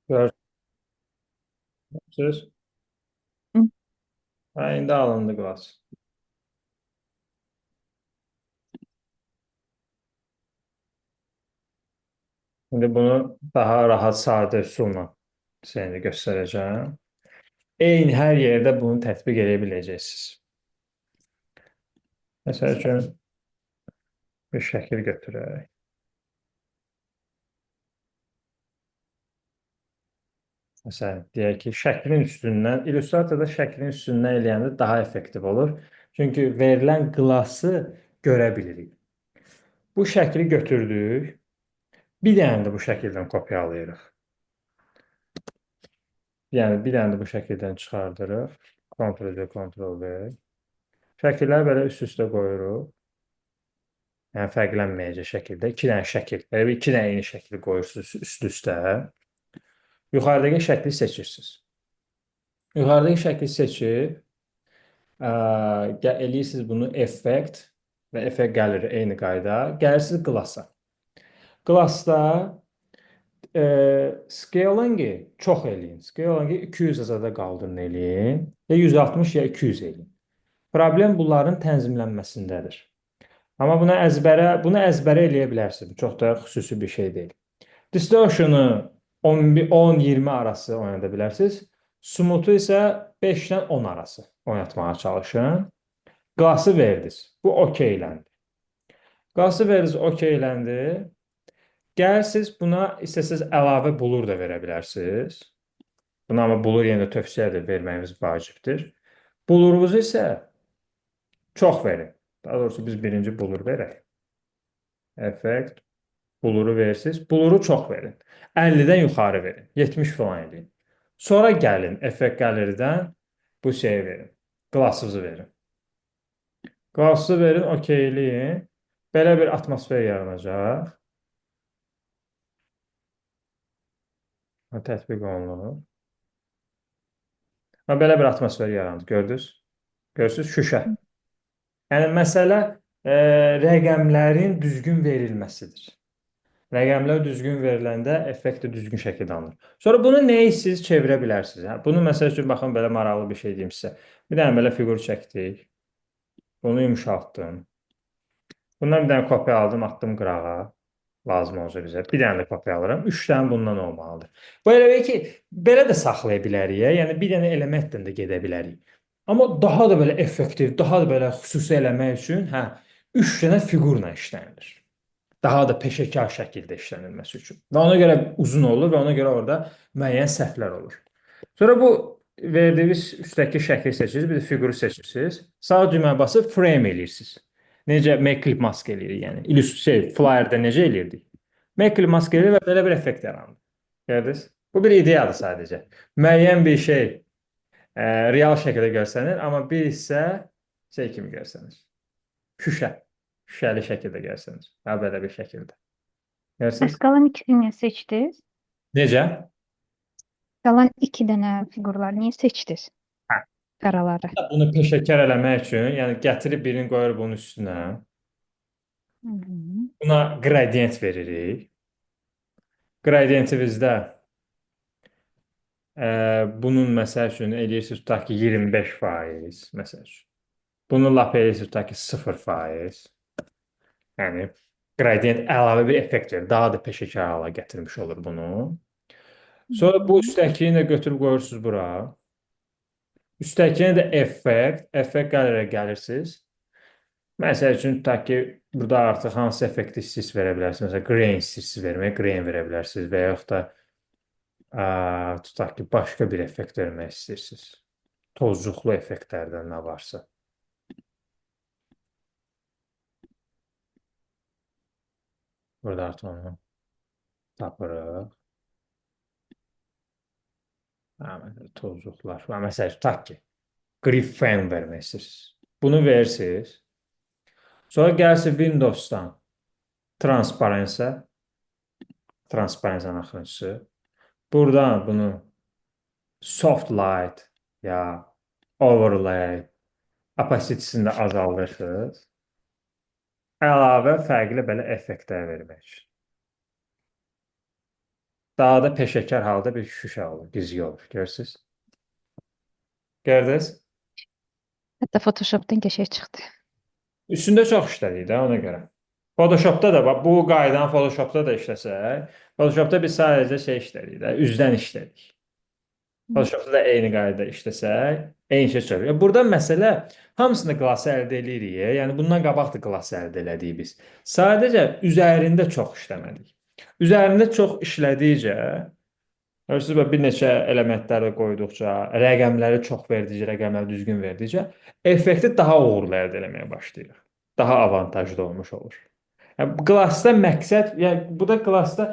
Görürsüz. Hı. Ha, indi alındı qaz. Şimdi bunu daha rahat, sadə üsulla seni göstərəcəm. Eyni hər yerdə bunu tətbiq edə biləcəksiniz. Məsəl üçün bir şəkil götürək. Məsələn, deyək ki, şəklin üstündən, illüstratorda şəklin üstündən eləyəndə daha effektiv olur. Çünki verilən qlası görə bilirik. Bu şəkli götürdük. Bir dənə də bu şəkildən kopyalayırıq. Yəni, bir dənə də bu şəkildən çıxardırıq. Ctrl-C, Ctrl-V. Şəkilləri belə üst-üstə qoyuruq. Yəni, fərqlənməyəcək şəkildə. İki dənə şəkil. Belə bir iki dənə eyni şəkli qoyursunuz üst-üstə. Yuxarıdakı şəkli seçirsiniz. Yuxarıdakı şəkli seçib, eləyirsiniz bunu effekt və effekt gəlir eyni qayda. Gəlirsiniz Glass-a. Glass-da scaling-i çox eləyin. Scaling-i 200 azada qaldırın eləyin. Ya 160 ya 200 eləyin. Problem bunların tənzimlənməsindədir. Amma bunu əzbərə eləyə bilərsiniz. Bu çox da xüsusi bir şey deyil. Distortion-u 10-20 arası oynada bilərsiniz. Smooth-u isə 5-dən 10 arası oynatmağa çalışın. Qası verdiniz. Bu okeyləndi. Qası verdiniz, okeyləndi. Gəlirsiniz buna istəsəz əlavə blur da verə bilərsiniz. Buna amma blur yenə də tövsiyədir, verməyimiz vacibdir. Blurunuzu isə çox verin. Daha doğrusu biz birinci blur verək. Effekt. Bluru versiniz. Bluru çox verin. 50-dən yuxarı verin. 70 falan edin. Sonra gəlin effekt gəlirdən bu şeyi verin. Glassınızı verin. Glassı verin, okeyləyin. Belə bir atmosfer yaranacaq. Tətbiq olunur. Belə bir atmosfer yarandı. Gördünüz? Görürsünüz? Şüşə. Yəni, məsələ rəqəmlərin düzgün verilməsidir. Rəqəmlər düzgün veriləndə effekt də düzgün şəkildə alınır. Sonra bunu nəyi siz çevirə bilərsiniz? Hə? Bunu məsəl üçün, baxın, belə maraqlı bir şey deyim sizə. Bir dənə belə fiqur çəkdik. Bunu yumşaltdım. Bundan bir dənə kopya aldım, atdım qırağa. Lazım olacaq bizə. Bir dənə də kopya alıram. 3 dənə bundan olmalıdır. Bu elə ki, belə də saxlaya bilərik. Yəni, bir dənə elementdən də gedə bilərik. Amma daha da belə effektiv, daha da belə xüsusi eləmək üçün, 3 dənə fiqurla işlənilir. Daha da peşəkar şəkildə işlənilməsi üçün. Və ona görə uzun olur və ona görə orada müəyyən səhvlər olur. Sonra bu verdiyiniz üstdəki şəkli seçirsiniz, bir də fiquru seçirsiniz. Sağ düymə basıb frame eləyirsiniz. Necə make clip mask eləyirik, yəni flyerdə necə eləyirdik? Make clip mask eləyir və belə bir effekt yaranır. Gördünüz? Bu bir ideyadır sadəcə. Müəyyən bir şey real şəkildə görsənir, amma bir hissə şey kimi görsənir. Şüşə. Şüşəli şəkildə görsənir. Ha, belə bir şəkildə. Bəs Görürsünüz? qalan ikisini niyə seçdiniz? Necə? Qalan iki dənə fiqurları niyə seçdiniz? Hə. Qaraları. Bunu peşəkar eləmək üçün, yəni gətirib birini qoyur bunun üstünə. Hı -hı. Buna qradiyent veririk. Qradiyentimizdə bunun məsəl üçün eləyirsiniz tutaq ki 25%, məsəl üçün. Bunu lap eləyirsiniz tutaq ki 0%. Yəni qradiyent əlavə bir effekt verir. Daha da peşəkar hala gətirmiş olur bunu. Hı Sonra bu -hı. üstdəkini də götürüb qoyursunuz bura. Üstdəkini də effekt qələrə gəlirsiniz. Məsəl üçün tutaq ki burada artıq hansı effekti siz verə bilərsiniz. Məsələn, grain istəyirsiniz vermək, grain verə bilərsiniz və yaxud da tutaq ki, başqa bir effekt vermək istəyirsiniz. Tozcuqlu effektlərdən nə varsa. Burada artıq onu tapırıq. Məsələn, tozcuqlar. Məsələn, tutaq ki, grip fan vermək istəyirsiniz. Bunu verirsiniz. Sonra gəlirsiniz Windows'dan transparensa axırıncısı. Buradan bunu soft light ya overlay opacitysini də azaldırsınız. Əlavə fərqli belə effektlər vermək üçün. Daha da peşəkar halda bir şüşə olur, güzgü olur. Görürsüz? Gördünüz? Hətta Photoshopdan qəşəng çıxdı. Üstündə çox işlədik də ona görə. Photoshopda da bax bu qaydanı Photoshopda da işləsək, Photoshopda biz sadəcə şey işlədik də, üzdən işlədik. Photoshopda da eyni qaydada işləsək, eyni şey çıxır. Burada məsələ hamısını qlası əldə edirik. Yəni bundan qabaq da qlası əldə elədik biz. Sadəcə üzərində çox işləmədik. Üzərində çox işlədikcə, görürsüz bir neçə elementləri qoyduqca, rəqəmləri çox verdikcə, rəqəmləri düzgün verdikcə, effekti daha uğurlu əldə etməyə başlayırıq. Daha avantajlı olmuş olur. Yəni, Glassda məqsəd, yəni bu da Glassda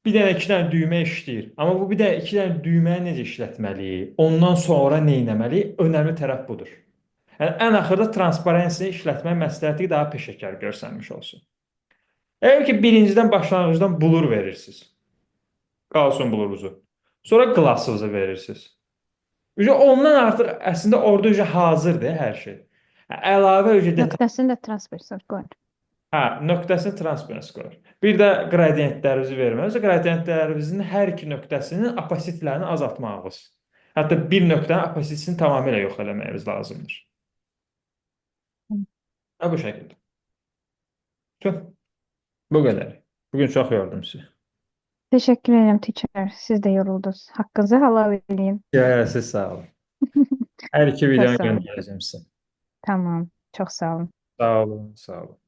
bir dənə iki dənə düymə işləyir. Amma bu bir dənə iki dənə düyməni necə işlətməliyik, ondan sonra nə etməliyik? Önəmli tərəf budur. Yəni ən axırda transparensini işlətmək məsləhəti daha peşəkar görsənmiş olsun. Əgər ki birincidən başlanğıcdan blur verirsiniz. Qalsın blurunuzu. Sonra glassınızı verirsiniz. Ondan artıq əslində orada hazırdır hər şey. Əlavə detal. Nöqtəsini də transversal qoyun. Hə, nöqtəsini transparent qoyur. Bir də qradiyentlərimizi verməliyiz. Qradiyentlərimizin hər iki nöqtəsinin opasitlərini azaltmağımız. Hətta bir nöqtənin opasitini tamamilə yox eləməyimiz lazımdır. Ha, bu şəkildə. Tüh, bu qədər. Bugün çox yordum sizi. Təşəkkür edirəm teacher. Siz də yoruldunuz. Haqqınızı halal edin. Siz sağ olun. Hər iki Çox videonu sağ olun. göndərəcəm sizə. Tamam. Çox sağ olun. Sağ olun, sağ olun.